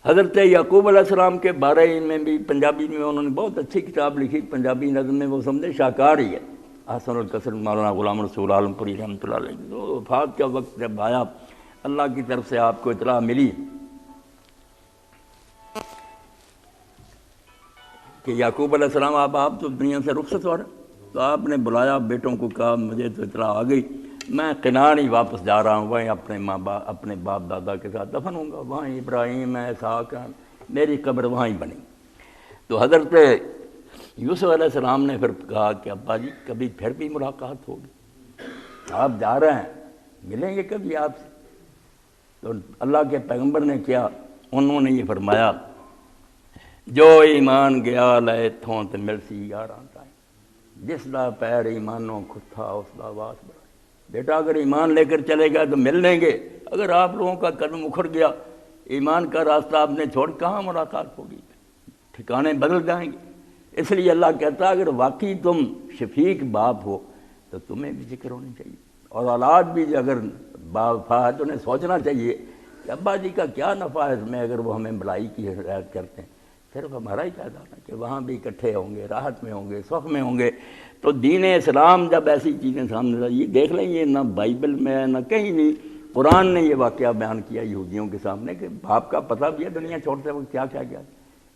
حضرت یعقوب علیہ السلام کے بارے میں بھی پنجابی میں انہوں نے بہت اچھی کتاب لکھی، پنجابی نظم میں وہ سمجھے شاہکار ہی ہے، احسن القصر مولانا غلام رسول عالم پوری رحمۃ اللہ علیہ۔ تو وفات کا وقت جب آیا، اللہ کی طرف سے آپ کو اطلاع ملی کہ یعقوب علیہ السلام آپ تو دنیا سے رخصت ہو رہے، تو آپ نے بلایا بیٹوں کو، کہا مجھے تو اطلاع آ گئی، میں کنعان ہی واپس جا رہا ہوں، وہیں اپنے باپ دادا کے ساتھ دفن ہوں گا، وہیں ابراہیم ہے، اسحاق ہے، میری قبر وہاں ہی بنی۔ تو حضرت یوسف علیہ السلام نے پھر کہا کہ ابا جی کبھی پھر بھی ملاقات ہوگی، آپ جا رہے ہیں، ملیں گے کبھی آپ سے۔ تو اللہ کے پیغمبر نے کیا، انہوں نے یہ فرمایا، جو ایمان گیا لے تھوں تے ملسی یاراں تائیں، جس دا پیر ایمانوں کھتا اس دا واس بڑا۔ بیٹا اگر ایمان لے کر چلے گا تو مل لیں گے، اگر آپ لوگوں کا قدم اکھڑ گیا، ایمان کا راستہ آپ نے چھوڑ، کہاں ملاقات ہوگی، ٹھکانے بدل جائیں گے۔ اس لیے اللہ کہتا ہے اگر واقعی تم شفیق باپ ہو تو تمہیں بھی ذکر ہونی چاہیے، اور اولاد بھی اگر باپ ہے تو انہیں سوچنا چاہیے کہ ابا جی کا کیا نفع ہے اس میں، اگر وہ ہمیں بھلائی کی ہدایت کرتے ہیں، صرف ہمارا ہی فائدہ ہے کہ وہاں بھی اکٹھے ہوں گے، راحت میں ہوں گے، سخ میں ہوں گے۔ تو دین اسلام جب ایسی چیزیں سامنے آئی، یہ دیکھ لیں، یہ نہ بائبل میں ہے نہ کہیں نہیں، قرآن نے یہ واقعہ بیان کیا یہودیوں کے سامنے کہ باپ کا پتہ بھی ہے دنیا چھوڑتے وقت کیا کیا گیا،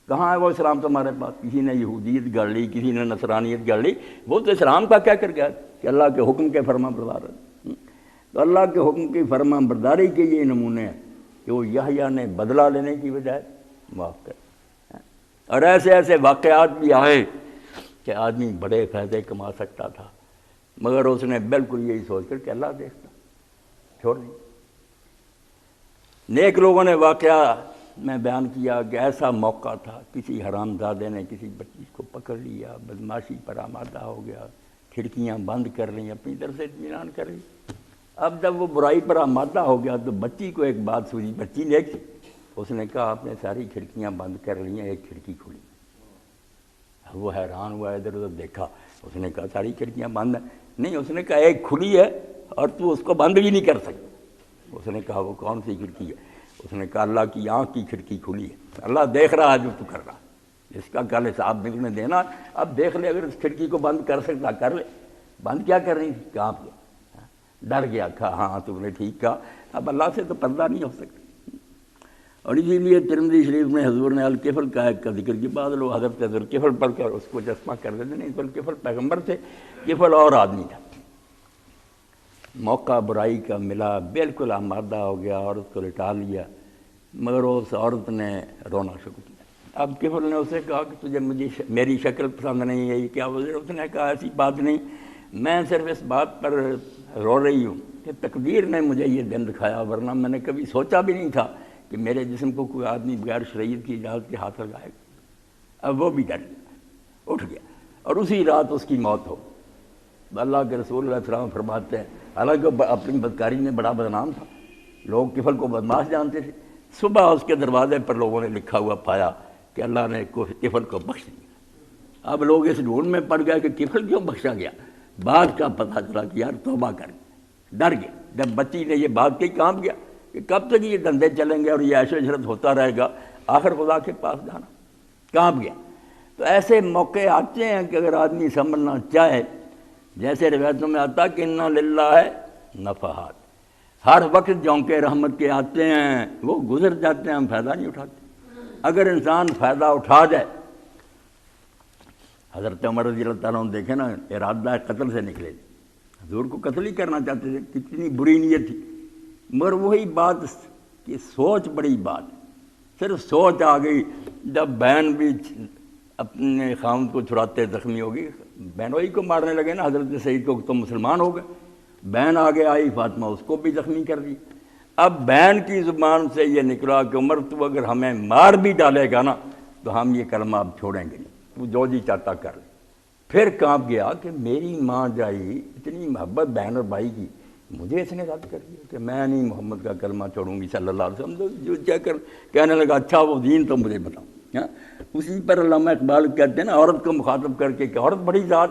کہاں ہے وہ اسلام تمہارے پاس؟ کسی نے یہودیت گڑھ لی، کسی نے نصرانیت گڑھ لی، وہ تو اسلام کا کیا کر گیا کہ اللہ کے حکم کے فرما بردار ہے۔ تو اللہ کے حکم کی فرما برداری کے یہ نمونے ہیں کہ وہ یحییٰ نے بدلہ لینے کی بجائے معاف کر۔ اور ایسے ایسے واقعات بھی آئے کہ آدمی بڑے فائدے کما سکتا تھا، مگر اس نے بالکل یہی سوچ کر کہ اللہ دیکھتا، چھوڑ دی۔ نیک لوگوں نے واقعہ میں بیان کیا کہ ایسا موقع تھا، کسی حرام زادے نے کسی بچی کو پکڑ لیا، بدماشی پر آمادہ ہو گیا، کھڑکیاں بند کر لیں، اپنی طرف سے اطمینان کر لی۔ اب جب وہ برائی پر آمادہ ہو گیا تو بچی کو ایک بات سوچی، بچی نے اس نے کہا آپ نے ساری کھڑکیاں بند کر لی ہیں، ایک کھڑکی کھلی۔ وہ حیران ہوا، ادھر ادھر دیکھا، اس نے کہا ساری کھڑکیاں بند ہیں؟ نہیں، اس نے کہا ایک کھلی ہے اور تو اس کو بند بھی نہیں کر سکتا۔ اس نے کہا وہ کون سی کھڑکی ہے؟ اس نے کہا اللہ کی آنکھ کی کھڑکی کھلی ہے، اللہ دیکھ رہا ہے جو تو کر رہا ہے، اس کا کل حساب میں تمہیں دینا، اب دیکھ لے، اگر اس کھڑکی کو بند کر سکتا کر لے۔ بند کیا کر رہی تھی؟ کہاں گیا، ڈر گیا، کہا ہاں تم نے ٹھیک کہا، اب اللہ سے تو پردہ نہیں ہو سکتا۔ اور اسی لیے ترمذی شریف میں حضور نے الکفل کا ذکر کیا، بعض لوگ حضرت ذوالکفل پڑھ کر اس کو چشمہ کر دیتے، نہیں، ذوالکفل پیغمبر تھے، کفل اور آدمی تھا۔ موقع برائی کا ملا، بالکل آمادہ ہو گیا، عورت کو لٹا لیا، مگر اس عورت نے رونا شروع کیا۔ اب کفل نے اسے کہا کہ تجھے میری شکل پسند نہیں ہے، کیا وزیر؟ اس نے کہا ایسی بات نہیں، میں صرف اس بات پر رو رہی ہوں کہ تقدیر نے مجھے یہ دن دکھایا، ورنہ میں نے کبھی سوچا بھی نہیں تھا کہ میرے جسم کو کوئی آدمی بغیر شریعت کی اجازت کے ہاتھ لگائے گا۔ اب وہ بھی ڈر گیا، اٹھ گیا، اور اسی رات اس کی موت ہو۔ اللہ کے رسول علیہ السلام فرماتے ہیں، حالانکہ اپنی بدکاری میں بڑا بدنام تھا، لوگ کفل کو بدماش جانتے تھے، صبح اس کے دروازے پر لوگوں نے لکھا ہوا پایا کہ اللہ نے کفل کو بخش دیا۔ اب لوگ اس ڈھونڈ میں پڑ گئے کہ کفل کیوں بخشا گیا؟ بات کا پتہ چلا کہ یار توبہ کر، ڈر گیا۔ جب بچی نے یہ بات کی، کانپ گیا کہ کب تک یہ دھندے چلیں گے اور یہ عیش و عشرت ہوتا رہے گا، آخر خدا کے پاس جانا، کانپ گیا۔ تو ایسے موقع آتے ہیں کہ اگر آدمی سنبھلنا چاہے، جیسے روایتوں میں آتا کہ انا للہ نفحات، ہر وقت جونکے رحمت کے آتے ہیں، وہ گزر جاتے ہیں، ہم فائدہ نہیں اٹھاتے۔ اگر انسان فائدہ اٹھا جائے، حضرت عمر رضی اللہ تعالیٰ عنہ دیکھیں نا، ارادہ قتل سے نکلے، حضور کو قتل ہی کرنا چاہتے تھے، کتنی بری نیت تھی، مگر وہی بات کہ سوچ بڑی بات، صرف سوچ آ گئی۔ جب بہن بھی اپنے خاوند کو چھڑاتے زخمی ہو گئی، بہنوئی کو مارنے لگے نا حضرت سعید کو، تو مسلمان ہو گئے، بہن آگے آئی فاطمہ، اس کو بھی زخمی کر دی۔ اب بہن کی زبان سے یہ نکلا کہ عمر تو اگر ہمیں مار بھی ڈالے گا نا تو ہم یہ کلمہ اب چھوڑیں گے نہیں، تو جو جی چاہتا کر لے۔ پھر کانپ گیا کہ میری ماں جائی، اتنی محبت بہن اور بھائی کی، مجھے اس نے رد کر دیا کہ میں نہیں محمد کا کلمہ چھوڑوں گی صلی اللہ علیہ وسلم۔ جو کہنے لگا اچھا وہ دین تو مجھے بتاؤ۔ اسی پر علامہ اقبال کہتے ہیں نا، عورت کو مخاطب کر کے کہ عورت بڑی ذات،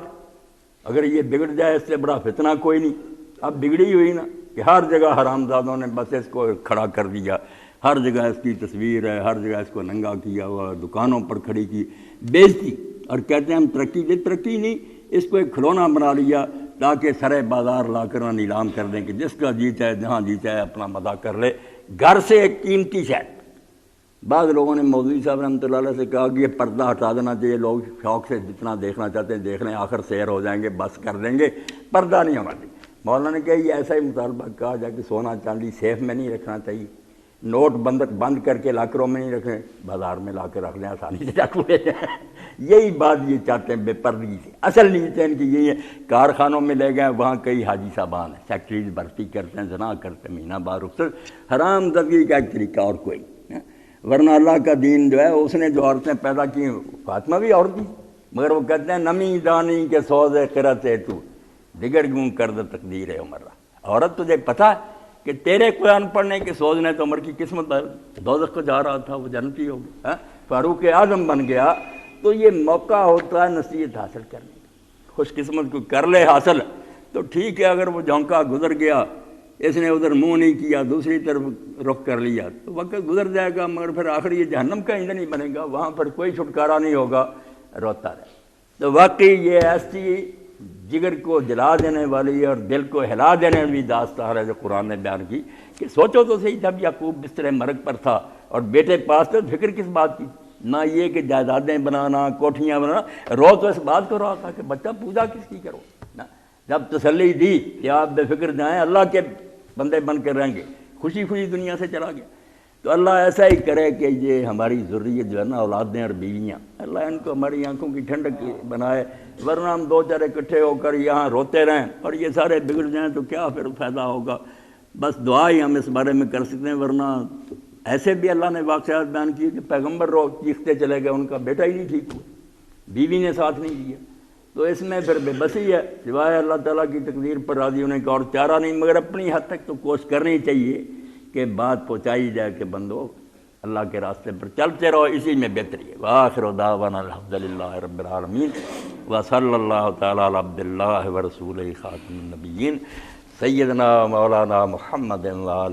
اگر یہ بگڑ جائے اس سے بڑا فتنہ کوئی نہیں۔ اب بگڑی ہوئی نا کہ ہر جگہ حرام زادوں نے بس اس کو کھڑا کر دیا، ہر جگہ اس کی تصویر ہے، ہر جگہ اس کو ننگا کیا ہوا، دکانوں پر کھڑی کی، بیچتی، اور کہتے ہیں ہم ترقی دے، ترقی نہیں، اس کو ایک کھلونا بنا لیا تاکہ سرے بازار لا کر نیلام کر دیں کہ جس کا جی چاہے جہاں جی چاہے اپنا مداح کر لے، گھر سے ایک قیمتی شے۔ بعض لوگوں نے مولوی صاحب رحمۃ اللہ علیہ سے کہا کہ یہ پردہ ہٹا دینا چاہیے، لوگ شوق سے جتنا دیکھنا چاہتے ہیں دیکھ لیں، آخر سیر ہو جائیں گے، بس کر دیں گے، پردہ نہیں ہونا چاہیے۔ مولانا نے کہا یہ ایسا ہی مطالبہ کہا جائے کہ سونا چاندی سیف میں نہیں رکھنا چاہیے، نوٹ بند کر کے لاکروں میں نہیں رکھیں، بازار میں لا کے رکھ لیں، آسانی سے رکھ لیں۔ یہی بات یہ چاہتے ہیں بے پردگی سے۔ اصل نیت ہے ان کی یہی ہے، کارخانوں میں لے گئے، وہاں کئی حاجی صاحبان ہیں، فیکٹریز بھرتی کرتے ہیں، زنا کرتے ہیں، مہینہ بار رخصت، حرام زدگی کا ایک طریقہ اور کوئی، ورنہ اللہ کا دین جو ہے اس نے جو عورتیں پیدا کی، فاطمہ بھی عورت تھی، مگر وہ کہتے ہیں نمی دانی کے سوز قرت تو دیگر گوں کرد تقدیر عمر۔ عورت تجھے پتہ کہ تیرے قرآن پڑھنے کے سوز نے تو عمر کی قسمت دوزخ کو جا رہا تھا، وہ جنتی ہو گیا، فاروق اعظم بن گیا۔ تو یہ موقع ہوتا ہے نصیحت حاصل کرنے کا، خوش قسمت کو کر لے حاصل تو ٹھیک ہے، اگر وہ جھونکا گزر گیا، اس نے ادھر منہ نہیں کیا، دوسری طرف رخ کر لیا تو وقت گزر جائے گا، مگر پھر آخر یہ جہنم کا ایندھن نہیں بنے گا، وہاں پر کوئی چھٹکارا نہیں ہوگا، روتا رہے۔ تو واقعی یہ ایسی جگر کو جلا دینے والی اور دل کو ہلا دینے والی داستان ہے جو قرآن نے بیان کی، کہ سوچو تو صحیح، جب یعقوب بستر مرگ پر تھا اور بیٹے پاس تھے، فکر کس بات کی؟ نہ یہ کہ جائیدادیں بنانا، کوٹھیاں بنانا، رو تو اس بات کو رہا تھا کہ بچہ پوجا کس کی کرو۔ جب تسلی دی کہ آپ بے فکر جائیں، اللہ کے بندے بن کر رہیں گے، خوشی خوشی دنیا سے چلا گیا۔ تو اللہ ایسا ہی کرے کہ یہ ہماری ذریت جو ہے نا، اولادیں اور بیویاں، اللہ ان کو ہماری آنکھوں کی ٹھنڈک بنائے، ورنہ ہم دو چار اکٹھے ہو کر یہاں روتے رہیں اور یہ سارے بگڑ جائیں تو کیا پھر فائدہ ہوگا؟ بس دعا ہی ہم اس بارے میں کر سکتے ہیں، ورنہ ایسے بھی اللہ نے واقعات بیان کیے کہ پیغمبر رو چیختے چلے گئے، ان کا بیٹا ہی نہیں ٹھیک ہوا، بیوی نے ساتھ نہیں دیا، تو اس میں پھر بے بسی ہے، سوائے اللہ تعالیٰ کی تقدیر پر راضی ہونے کا اور چارہ نہیں، مگر اپنی حد تک تو کوشش کرنی چاہیے کہ بات پہنچائی جائے کہ بندو اللہ کے راستے پر چلتے رہو، اسی میں بہتری ہے۔ وآخر دعوانا الحمدللہ رب العالمین وصلی اللہ تعالیٰ علی عبد اللہ ورسولہ خاتم النبیین سیدنا مولانا محمد